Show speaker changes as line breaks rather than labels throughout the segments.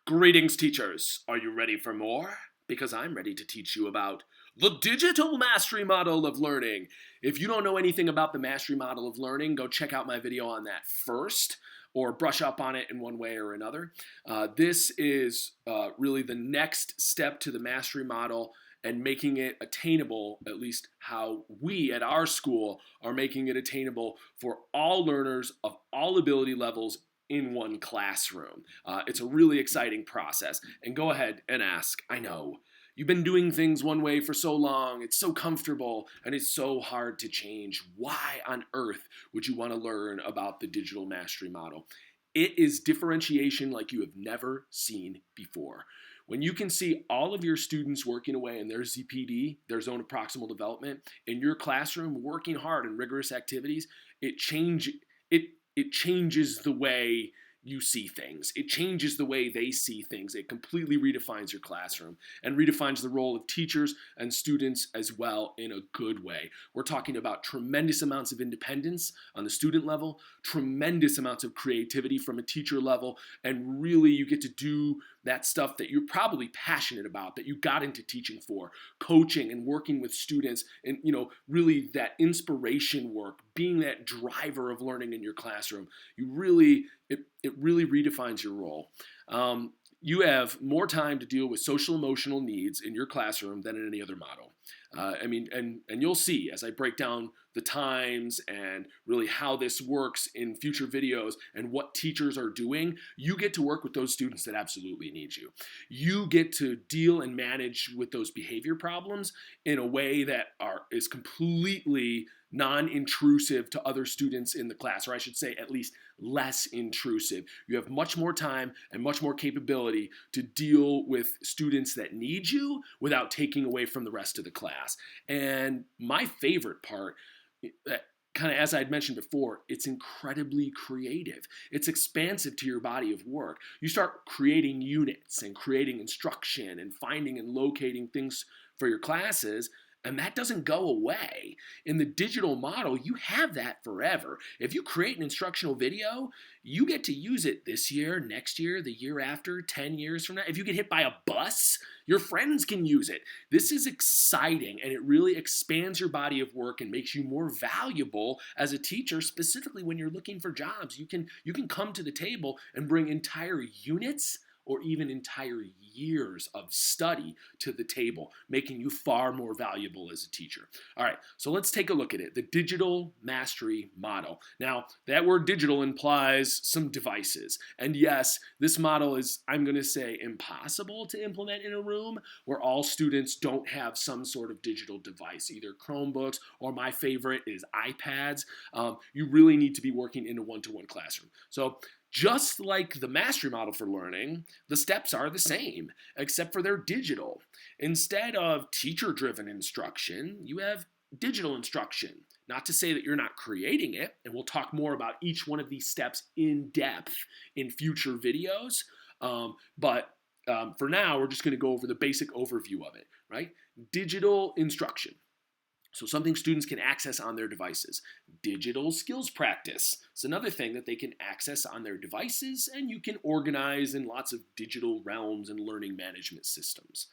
Greetings, teachers. Are you ready for more? Because I'm ready to teach you about the digital mastery model of learning. If you don't know anything about the mastery model of learning, go check out my video on that first, or brush up on it in one way or another. This is really the next step to the mastery model and making it attainable, at least how we at our school are making it attainable for all learners of all ability levels in one classroom. It's a really exciting process. And go ahead and ask. I know you've been doing things one way for so long, it's so comfortable, and it's so hard to change. Why on earth would you want to learn about the digital mastery model? It is differentiation like you have never seen before. When you can see all of your students working away in their ZPD, their zone of proximal development, in your classroom working hard in rigorous activities, it changes the way you see things. It changes the way they see things. It completely redefines your classroom and redefines the role of teachers and students as well in a good way. We're talking about tremendous amounts of independence on the student level, tremendous amounts of creativity from a teacher level, and really you get to do that stuff that you're probably passionate about, that you got into teaching for, coaching and working with students, and really that inspiration work, being that driver of learning in your classroom. It really redefines your role. You have more time to deal with social emotional needs in your classroom than in any other model. And you'll see as I break down the times and really how this works in future videos and what teachers are doing, you get to work with those students that absolutely need you. You get to deal and manage with those behavior problems in a way that is completely non-intrusive to other students in the class, or I should say at least less intrusive. You have much more time and much more capability to deal with students that need you without taking away from the rest of the class. And my favorite part, kind of as I'd mentioned before, it's incredibly creative. It's expansive to your body of work. You start creating units and creating instruction and finding and locating things for your classes, and that doesn't go away. In the digital model, you have that forever. If you create an instructional video, you get to use it this year, next year, the year after, 10 years from now. If you get hit by a bus, your friends can use it. This is exciting, and it really expands your body of work and makes you more valuable as a teacher, specifically when you're looking for jobs. You can come to the table and bring entire units or even entire years of study to the table, making you far more valuable as a teacher. All right, so let's take a look at it, the digital mastery model. Now, that word digital implies some devices. And yes, this model is, I'm gonna say, impossible to implement in a room where all students don't have some sort of digital device, either Chromebooks or my favorite is iPads. You really need to be working in a one-to-one classroom. So just like the mastery model for learning, the steps are the same, except for they're digital. Instead of teacher-driven instruction, you have digital instruction. Not to say that you're not creating it, and we'll talk more about each one of these steps in depth in future videos, but for now, we're just going to go over the basic overview of it, right? Digital instruction. So something students can access on their devices. Digital skills practice. It's another thing that they can access on their devices, and you can organize in lots of digital realms and learning management systems.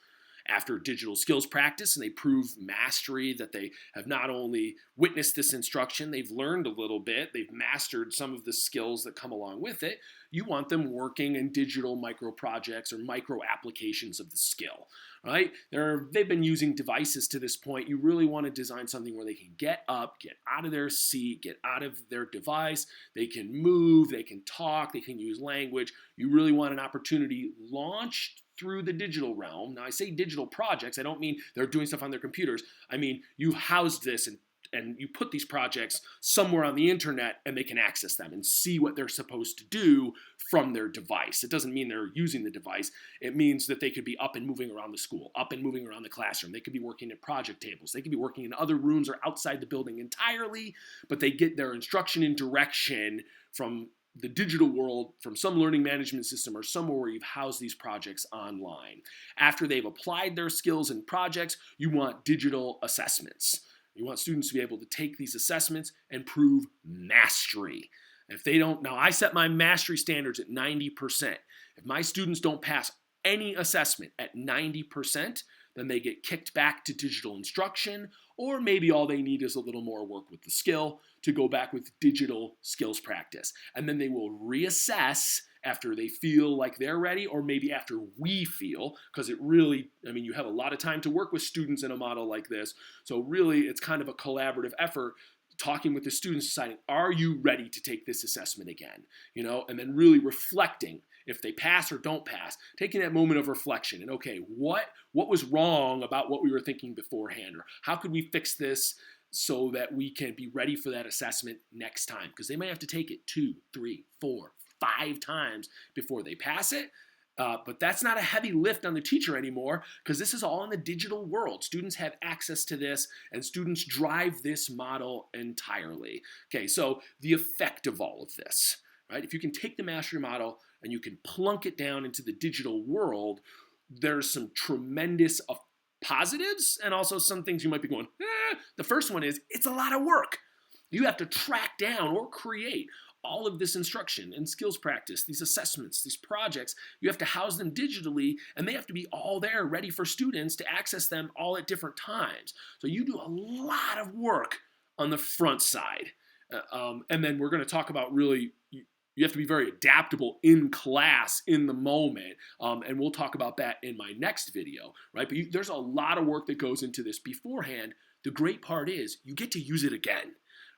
After digital skills practice and they prove mastery, that they have not only witnessed this instruction, they've learned a little bit, they've mastered some of the skills that come along with it, you want them working in digital micro projects or micro applications of the skill, right? They've been using devices to this point. You really want to design something where they can get up, get out of their seat, get out of their device, they can move, they can talk, they can use language. You really want an opportunity launched through the digital realm. Now, I say digital projects, I don't mean they're doing stuff on their computers. I mean, you housed this and you put these projects somewhere on the internet and they can access them and see what they're supposed to do from their device. It doesn't mean they're using the device. It means that they could be up and moving around the school, up and moving around the classroom. They could be working at project tables. They could be working in other rooms or outside the building entirely, but they get their instruction and direction from the digital world, from some learning management system or somewhere where you've housed these projects online. After they've applied their skills in projects, you want digital assessments. You want students to be able to take these assessments and prove mastery. If they don't, now I set my mastery standards at 90%. If my students don't pass any assessment at 90%, then they get kicked back to digital instruction, or maybe all they need is a little more work with the skill to go back with digital skills practice. And then they will reassess after they feel like they're ready, or maybe after we feel, because it really, you have a lot of time to work with students in a model like this. So really, it's kind of a collaborative effort, talking with the students, deciding, are you ready to take this assessment again? And then really reflecting if they pass or don't pass, taking that moment of reflection and, okay, what was wrong about what we were thinking beforehand, or how could we fix this so that we can be ready for that assessment next time? Because they might have to take it 2, 3, 4, 5 times before they pass it. But that's not a heavy lift on the teacher anymore, because this is all in the digital world. Students have access to this, and students drive this model entirely. Okay, so the effect of all of this, right? If you can take the mastery model and you can plunk it down into the digital world, there's some tremendous positives and also some things you might be going, The first one is it's a lot of work. You have to track down or create all of this instruction and skills practice, these assessments, these projects. You have to house them digitally, and they have to be all there ready for students to access them all at different times. So you do a lot of work on the front side. And then we're going to talk about really, you have to be very adaptable in class, in the moment, and we'll talk about that in my next video, right? But there's a lot of work that goes into this beforehand. The great part is you get to use it again,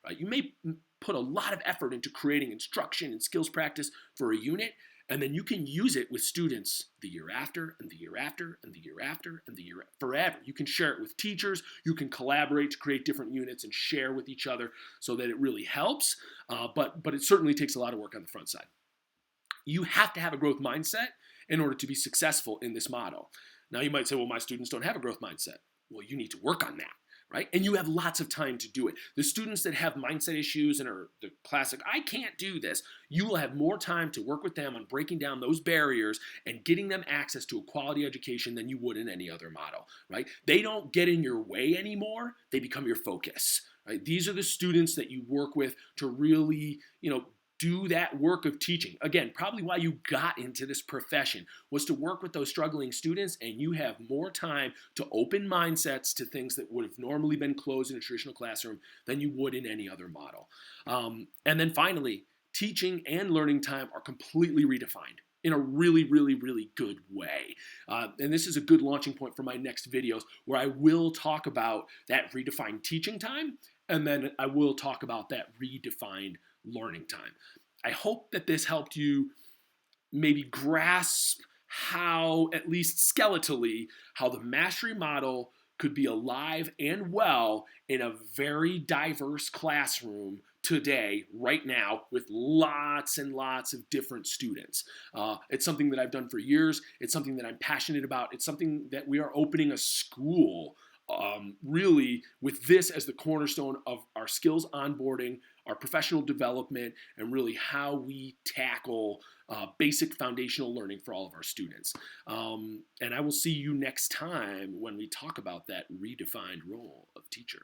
right? You may put a lot of effort into creating instruction and skills practice for a unit, and then you can use it with students the year after, and the year after, and the year after, and the year forever. You can share it with teachers. You can collaborate to create different units and share with each other so that it really helps. But it certainly takes a lot of work on the front side. You have to have a growth mindset in order to be successful in this model. Now you might say, well, my students don't have a growth mindset. Well, you need to work on that. Right? And you have lots of time to do it. The students that have mindset issues and are the classic, I can't do this, you will have more time to work with them on breaking down those barriers and getting them access to a quality education than you would in any other model, right? They don't get in your way anymore. They become your focus, right? These are the students that you work with to really, do that work of teaching. Again, probably why you got into this profession was to work with those struggling students, and you have more time to open mindsets to things that would have normally been closed in a traditional classroom than you would in any other model. And then finally, teaching and learning time are completely redefined in a really, really, really good way. And this is a good launching point for my next videos, where I will talk about that redefined teaching time, and then I will talk about that redefined learning time. I hope that this helped you maybe grasp how, at least skeletally, how the mastery model could be alive and well in a very diverse classroom today, right now, with lots and lots of different students. It's something that I've done for years. It's something that I'm passionate about. It's something that we are opening a school really with this as the cornerstone of our skills onboarding, our professional development, and really how we tackle basic foundational learning for all of our students. And I will see you next time when we talk about that redefined role of teacher.